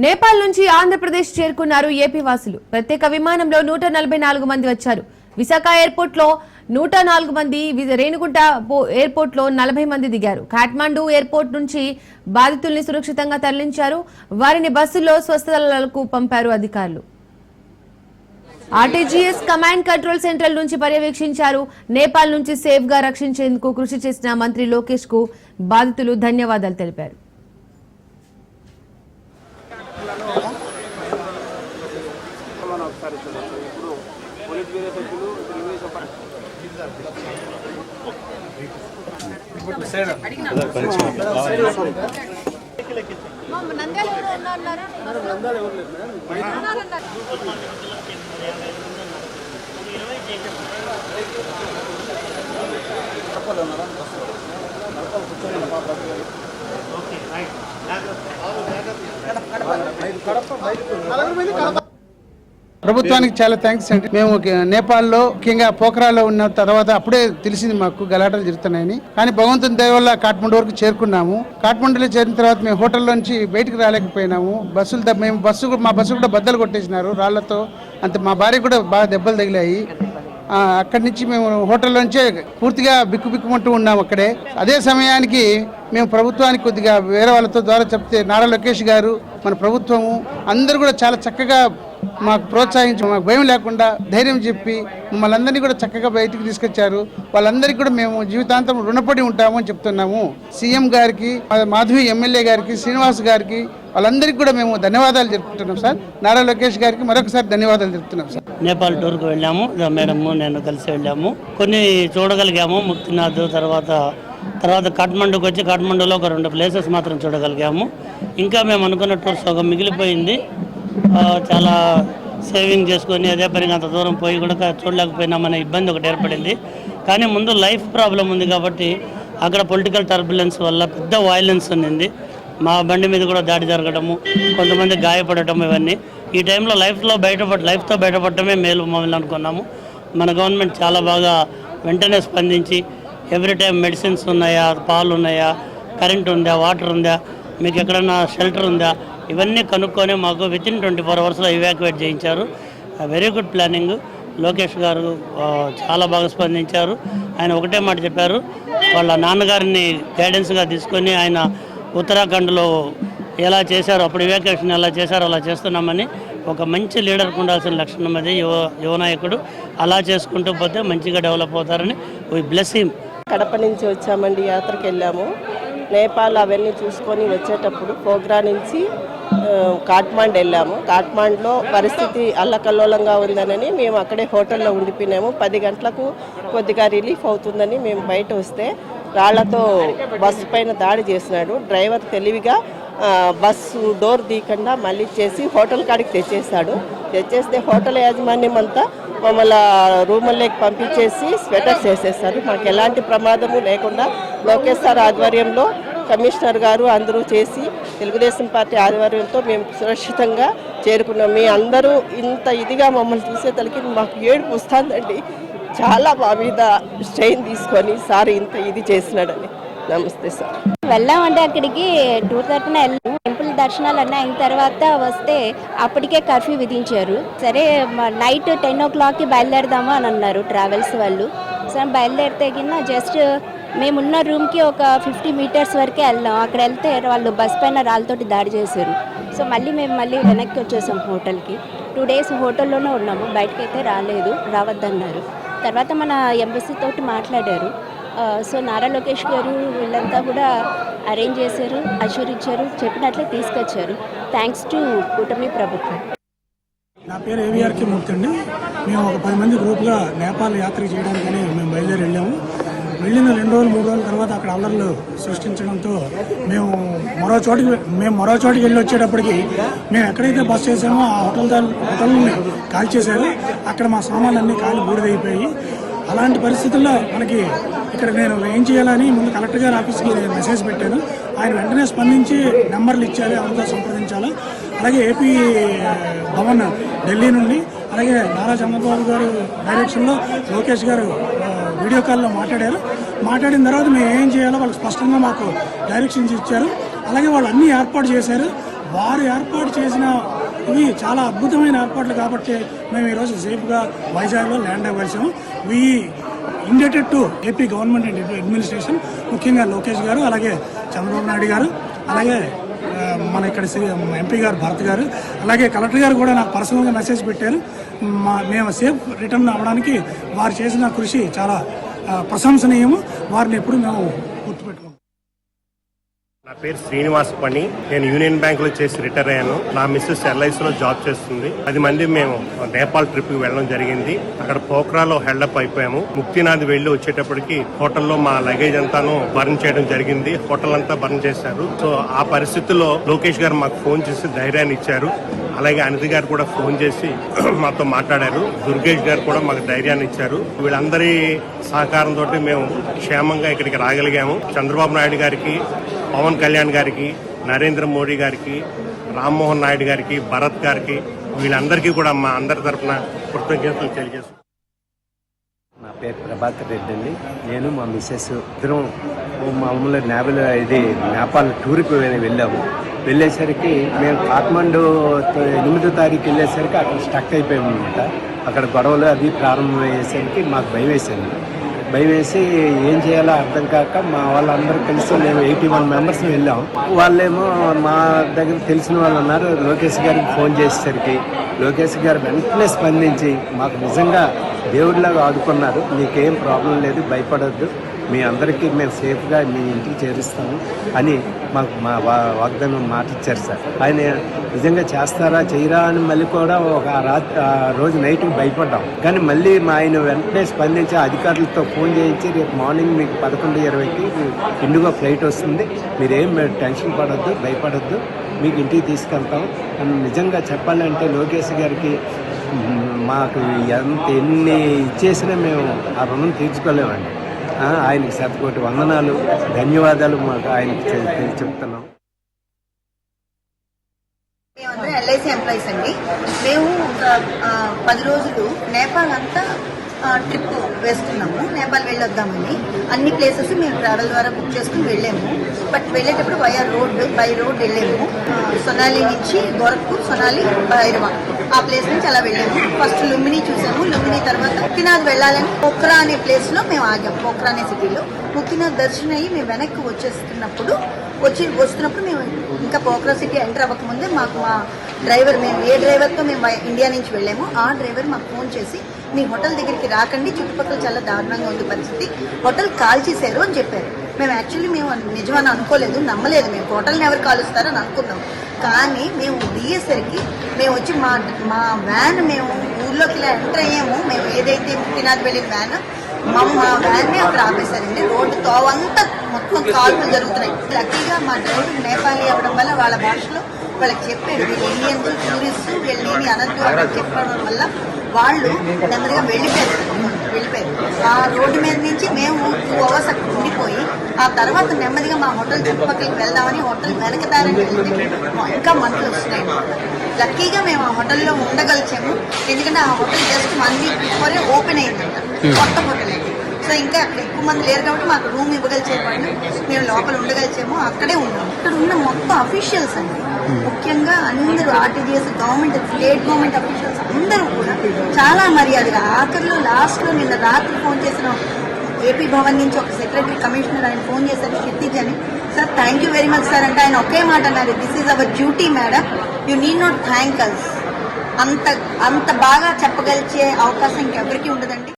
నేపాల్ నుంచి ఆంధ్రప్రదేశ్ చేరుకున్నారు ఏపీ వాసులు. ప్రత్యేక విమానంలో 144 మంది వచ్చారు. విశాఖ ఎయిర్పోర్ట్ లో 104 మంది, రేణిగుంట ఎయిర్పోర్ట్ లో 40 మంది దిగారు. కాఠ్మండూ ఎయిర్పోర్ట్ నుంచి బాధితుల్ని సురక్షితంగా తరలించారు. వారిని బస్సుల్లో స్వస్థలాలకు పంపారు అధికారులు. ఆర్టీజీఎస్ కమాండ్ కంట్రోల్ సెంటర్ నుంచి పర్యవేక్షించారు. నేపాల్ నుంచి సేఫ్ గా రక్షించేందుకు కృషి చేసిన మంత్రి లోకేష్ కు బాధితులు ధన్యవాదాలు తెలిపారు. ప్రభుత్వానికి చాలా థ్యాంక్స్ అండి. మేము నేపాల్లో ముఖ్యంగా పోఖరాలో ఉన్న తర్వాత అప్పుడే తెలిసింది మాకు గలాటలు జరుగుతున్నాయని. కానీ భగవంతుని దయ వల్ల కాఠ్మండూ వరకు చేరుకున్నాము. కాఠ్మండూలో చేరిన తర్వాత మేము హోటల్లోంచి బయటకు రాలేకపోయినాము. మా బస్సు కూడా బద్దలు కొట్టేసినారు రాళ్లతో. అంతే మా భార్య కూడా బాగా దెబ్బలు తగిలాయి. అక్కడి నుంచి మేము హోటల్లోంచే పూర్తిగా బిక్కుమంటూ ఉన్నాము అక్కడే. అదే సమయానికి మేము ప్రభుత్వానికి కొద్దిగా వేరే వాళ్ళతో ద్వారా చెప్తే నారా లోకేష్ గారు, మన ప్రభుత్వము అందరూ కూడా చాలా చక్కగా మాకు ప్రోత్సహించి, మాకు భయం లేకుండా ధైర్యం చెప్పి మమ్మల్ని అందరినీ కూడా చక్కగా బయటికి తీసుకొచ్చారు. వాళ్ళందరికీ కూడా మేము జీవితాంతం రుణపడి ఉంటాము అని చెప్తున్నాము. సీఎం గారికి, మాధవి ఎమ్మెల్యే గారికి, శ్రీనివాస్ గారికి, వాళ్ళందరికీ కూడా మేము ధన్యవాదాలు చెప్తున్నాం సార్. నారా లోకేష్ గారికి మరొకసారి ధన్యవాదాలు చెప్తున్నాం సార్. నేపాల్ టూర్కు వెళ్ళాము, మేడం నేను కలిసి వెళ్ళాము. కొన్ని చూడగలిగాము. ముక్తినాథ్ తర్వాత కాఠ్మండూకి వచ్చి కాఠ్మండూలో ఒక 2 ప్లేసెస్ మాత్రం చూడగలిగాము. ఇంకా మేము అనుకున్న టూర్ సగం మిగిలిపోయింది. చాలా సేవింగ్ చేసుకొని అదే పనిగా అంత దూరం పోయి కూడా చూడలేకపోయినామనే ఇబ్బంది ఒకటి ఏర్పడింది. కానీ ముందు లైఫ్ ప్రాబ్లం ఉంది కాబట్టి అక్కడ పొలిటికల్ టర్బులెన్స్ వల్ల పెద్ద వైలెన్స్ ఉన్నింది. మా బండి మీద కూడా దాడి జరగడము, కొంతమంది గాయపడటం, ఇవన్నీ ఈ టైంలో లైఫ్తో బయటపడటమే మేలు మమ్మల్ని అనుకున్నాము. మన గవర్నమెంట్ చాలా బాగా వెంటనే స్పందించి ఎవ్రీ టైం మెడిసిన్స్ ఉన్నాయా, పాలు ఉన్నాయా, కరెంట్ ఉందా, వాటర్ ఉందా, మీకు ఎక్కడన్నా షెల్టర్ ఉందా, ఇవన్నీ కనుక్కొని మాకు వితిన్ 24 అవర్స్లో ఇవాక్యువేట్ చేయించారు. Very good planning. లోకేష్ గారు చాలా బాగా స్పందించారు. ఆయన ఒకటే మాట చెప్పారు, వాళ్ళ నాన్నగారిని గైడెన్స్గా తీసుకొని ఆయన ఉత్తరాఖండ్లో ఎలా చేశారో, అప్పుడు ఇవాక్యువేషన్ ఎలా చేశారో అలా చేస్తున్నామని. ఒక మంచి లీడర్కి ఉండాల్సిన లక్షణం అది, యువ నాయకుడు. అలా చేసుకుంటూ పోతే మంచిగా డెవలప్ అవుతారని వీ బ్లెస్ హిమ్. కడప నుంచి వచ్చామండి, యాత్రకు వెళ్ళాము. నేపాల్ అవన్నీ చూసుకొని వచ్చేటప్పుడు పోగ్రా నుంచి కాఠ్మండు వెళ్ళాము. కాఠ్మండులో పరిస్థితి అల్లకల్లోలంగా ఉందనని మేము అక్కడే హోటల్లో ఉండిపోయినాము. 10 గంటలకు కొద్దిగా రిలీఫ్ అవుతుందని మేము బయట వస్తే రాళ్లతో బస్సు పైన దాడి చేసినాడు. డ్రైవర్ తెలివిగా బస్సు డోర్ తీయకుండా మళ్ళీ చేసి హోటల్ కాడికి తెచ్చేస్తే హోటల్ యాజమాన్యం అంతా మమ్మల్ని రూముల్లోకి పంపించేసి స్వెటర్స్ వేసేస్తారు. మాకు ఎలాంటి ప్రమాదము లేకుండా లోకేష్ సార్ ఆధ్వర్యంలో కమిషనర్ గారు అందరూ చేసి తెలుగుదేశం పార్టీ ఆధ్వర్యంతో మేము సురక్షితంగా చేరుకున్నాం. మీ అందరూ ఇంత ఇదిగా మమ్మల్ని చూసేతలకి మాకు ఏడుపు వస్తుందండి. చాలా మా మీద స్ట్రెయిన్ తీసుకొని సార్ ఇంత ఇది చేసినాడని. నమస్తే సార్. వెళ్ళామంటే అక్కడికి 2:30 వెళ్ళాము. టెంపుల్ దర్శనాలు అన్నీ అయిన తర్వాత వస్తే అప్పటికే కర్ఫ్యూ విధించారు. సరే నైట్ 10 o'clockకి బయలుదేరదాము అని అన్నారు ట్రావెల్స్ వాళ్ళు. సరే బయలుదేరితే కింద జస్ట్ మేమున్న రూమ్కి ఒక 50 meters వరకే వెళ్ళాం. అక్కడ వెళ్తే వాళ్ళు బస్ పైన రాళ్ళతోటి దాడి చేశారు. సో మేము వెనక్కి వచ్చేసాం హోటల్కి. 2 days హోటల్లోనే ఉన్నాము, బయటకైతే రావద్దన్నారు. తర్వాత మన ఎంబసీ తోటి మాట్లాడారు. సో నారా లోకేష్ గారు వీళ్ళంతా కూడా అరేంజ్ చేశారు, అష్యూర్ ఇచ్చారు, చెప్పినట్లే తీసుకొచ్చారు. థ్యాంక్స్ టు కూటమి ప్రభుత్వం. నా పేరు ఏవిఆర్కే మూర్తి అండి. మేము ఒక 10 మంది గ్రూప్గా నేపాల్ యాత్ర చేయడానికని మేము బయలుదేరి వెళ్ళాము. వెళ్ళిన 2 రోజులు 3 రోజుల తర్వాత అక్కడ అల్లర్లు సృష్టించడంతో మేము మరో చోటికి వెళ్ళి వచ్చేటప్పటికి మేము ఎక్కడైతే బస్ చేసామో ఆ హోటల్ని కాల్ చేశారు. అక్కడ మా సామాన్లన్నీ కాలి బూడిదైపోయి, అలాంటి పరిస్థితుల్లో మనకి ఇక్కడ నేను ఏం చేయాలని ముందు కలెక్టర్ గారి ఆఫీస్కి మెసేజ్ పెట్టాను. ఆయన వెంటనే స్పందించి నెంబర్లు ఇచ్చారు, ఎవరితో సంప్రదించాలో. అలాగే ఏపీ భవన్ ఢిల్లీ నుండి, అలాగే నారా చంద్రబాబు గారు డైరెక్షన్లో లోకేష్ గారు వీడియో కాల్లో మాట్లాడిన తర్వాత మేము ఏం చేయాలో వాళ్ళు స్పష్టంగా మాకు డైరెక్షన్స్ ఇచ్చారు. అలాగే వాళ్ళు అన్నీ ఏర్పాటు చేశారు. వారు ఏర్పాటు చేసిన ఇవి చాలా అద్భుతమైన ఏర్పాట్లు కాబట్టి మేము ఈరోజు సేఫ్గా వైజాగ్లో ల్యాండ్ అవ్వాల్సాము. We indebted to AP government and administration, ముఖ్యంగా లోకేష్ గారు, అలాగే చంద్రబాబు నాయుడు గారు, అలాగే మన ఇక్కడ ఎంపీ గారు భరత్ గారు, అలాగే కలెక్టర్ గారు కూడా నాకు పర్సనల్గా మెసేజ్ పెట్టారు. మేము సేఫ్ రిటర్న్ అవ్వడానికి వారు చేసిన కృషి చాలా ప్రశంసనీయము. వారిని ఎప్పుడు మేము గుర్తుపెట్టుకుంటాం. నా పేరు శ్రీనివాస్ పని. నేను యూనియన్ బ్యాంక్ లో చేసి రిటైర్ అయ్యాను. నా మిస్సెస్ ఎల్ఐసి లో జాబ్ చేస్తుంది. 10 మంది మేము నేపాల్ ట్రిప్ కి వెళ్ళడం జరిగింది. అక్కడ పోఖ్రాలో హెల్డప్ అయిపోయాము. ముక్తినాథ్ వెళ్లి వచ్చేటప్పటికి హోటల్లో మా లగేజ్ అంతాను బర్న్ చేయడం జరిగింది. హోటల్ అంతా బర్న్ చేశారు. సో ఆ పరిస్థితుల్లో లోకేష్ గారు మాకు ఫోన్ చేసి ధైర్యాన్ని ఇచ్చారు. అలాగే అనిత గారు కూడా ఫోన్ చేసి మాతో మాట్లాడారు. దుర్గేష్ గారు కూడా మాకు ధైర్యాన్ని ఇచ్చారు. వీళ్ళందరి సహకారంతో మేము క్షేమంగా ఇక్కడికి రాగలిగాము. చంద్రబాబు నాయుడు గారికి, పవన్ కళ్యాణ్ గారికి, నరేంద్ర మోడీ గారికి, రామ్మోహన్ నాయుడు గారికి, భరత్ గారికి, వీళ్ళందరికీ కూడా మా అందరి తరఫున కృతజ్ఞతలు తెలియజేస్తున్నాం. నా పేరు ప్రభాకర్ రెడ్డి అండి. నేను మా మిస్సెస్ ఇద్దరం మామూలు నేపాల్ టూర్కి వెళ్ళాము. వెళ్ళేసరికి మేము కాఠ్మండు 8వ తారీఖు వెళ్ళేసరికి అక్కడ స్టక్ అయిపోయాము అనమాట. అక్కడ గొడవలు అది ప్రారంభమయ్యేసరికి మాకు భయం వేసింది. భయం వేసి ఏం చేయాలో అర్థం కాక మా వాళ్ళందరూ కలిసి మేము 81 మెంబర్స్ వెళ్ళాం. వాళ్ళేమో మా దగ్గర తెలిసిన వాళ్ళు ఉన్నారు. లోకేష్ గారికి ఫోన్ చేసేసరికి లోకేష్ గారు వెంటనే స్పందించి మాకు నిజంగా దేవుడిలాగా ఆదుకున్నారు. మీకేం ప్రాబ్లం లేదు, భయపడొద్దు, మీ అందరికీ మేము సేఫ్గా మీ ఇంటికి చేరుస్తాము అని మాకు మా వాగ్దానం మాట ఇచ్చారు సార్. ఆయన నిజంగా చేస్తారా చేయరా అని మళ్ళీ కూడా ఆ రోజు నైట్కి భయపడ్డాం. కానీ మళ్ళీ ఆయన వెంటనే స్పందించి అధికారులతో ఫోన్ చేయించి రేపు మార్నింగ్ మీకు 11:20కి ఇండిగో ఫ్లైట్ వస్తుంది, మీరేం టెన్షన్ పడొద్దు, భయపడొద్దు, మీకు ఇంటికి తీసుకెళ్తాం అని నిజంగా చెప్పాలంటే లోకేష్ గారికి మాకు ఎన్ని ఇచ్చేసినా మేము ఆ రుణం తీర్చుకోలేమండి. ఆయనకి శతకోటి వందనాలు, ధన్యవాదాలు మాకు ఆయనకి చెప్తున్నాం. మేమందరం ఎల్ఐసి ఎంప్లాయీస్ అండి. మేము ఒక 10 రోజులు నేపాల్ అంతా ట్రిప్ వేస్తున్నాము. నేపాల్ వెళ్ళొద్దామని అన్ని ప్లేసెస్ మేము ట్రావెల్ ద్వారా బుక్ చేసుకుని వెళ్ళాము. బట్ వెళ్ళేటప్పుడు బై రోడ్ వెళ్ళాము. సొనాలి నుంచి గోరఖ్పూర్, సొనాలి, భైరవ ఆ ప్లేస్ నుంచి అలా వెళ్ళాము. ఫస్ట్ లుంబిని చూసాము. లుంబిని తర్వాత ముక్తినాథ్ వెళ్ళాలని పోఖ్రా అనే ప్లేస్ లో మేము ఆగాము. పోఖ్రా అనే సిటీలో ముక్తినాథ్ దర్శనం అయ్యి మేము వెనక్కి వస్తున్నప్పుడు మేము ఇంకా పోఖ్రా సిటీ ఎంటర్ అవ్వకముందే మాకు మా డ్రైవర్, మేము ఏ డ్రైవర్తో మేము ఇండియా నుంచి వెళ్ళామో ఆ డ్రైవర్ మాకు ఫోన్ చేసి మీ హోటల్ దగ్గరికి రాకండి, చుట్టుపక్కల చాలా దారుణంగా ఉంది పరిస్థితి, హోటల్ కాల్ చేశారు అని చెప్పారు. మేము యాక్చువల్లీ నిజమని అనుకోలేదు, నమ్మలేదు. మేము హోటల్ని ఎవరు కాలుస్తారని అనుకున్నాం. కానీ మేము దిగేసరికి మేము వచ్చి మా వ్యాన్ మేము ఊర్లోకి ఇలా ఎంటర్ అయ్యాము. మేము ఏదైతే ముక్తినాథ్ వెళ్ళిన వ్యాన్ మా వ్యాన్ని అక్కడ ఆపేశారండి. రోడ్డు తోవంతా మొత్తం కాల్పులు జరుగుతున్నాయి. లక్కీగా మా డ్రైవర్ నేపాలీ అవ్వడం వల్ల వాళ్ళ భాషలో వాళ్ళకి చెప్పాడు, వీళ్ళు ఇండియన్స్ టూరిస్ట్, వీళ్ళని అనద్దు అని చెప్పడం వల్ల వాళ్ళు నెమ్మదిగా వెళ్ళిపోయారు. ఆ రోడ్డు మీద నుంచి మేము 2 hours అక్కడ ఉండిపోయి ఆ తర్వాత నెమ్మదిగా మా హోటల్ చుట్టుపక్కలకి వెళ్దామని హోటల్ వెనకదారని వెళ్తే ఇంకా మంటలు వస్తున్నాయి. లక్కీగా మేము ఆ హోటల్లో ఉండగలిచాము. ఎందుకంటే ఆ hotel just 1 week before open అయిందంట, కొత్త హోటల్ అయితే. సో ఇంకా అక్కడ ఎక్కువ మంది లేరు కాబట్టి మాకు రూమ్ ఇవ్వగలిచే వాళ్ళు, మేము లోపల ఉండగలిచాము. అక్కడే ఉన్నాము. ఇక్కడ ఉన్న మొత్తం అఫీషియల్స్ అండి, ముఖ్యంగా అందరూ RTGS government, state government officials అందరూ కూడా చాలా మర్యాదగా, ఆఖరిలో లాస్ట్లో నిన్న రాత్రి ఫోన్ చేసిన ఏపీ భవన్ నుంచి ఒక సెక్రటరీ కమిషనర్ ఆయన ఫోన్ చేశారు, క్షితిజ్ అని. Sir thank you very much sir అంటే ఆయన ఒకే మాట అన్నారు, this is our duty madam, you need not thank us. అంత బాగా చెప్పగలిచే అవకాశం ఇంకెవరికి ఉండదండి.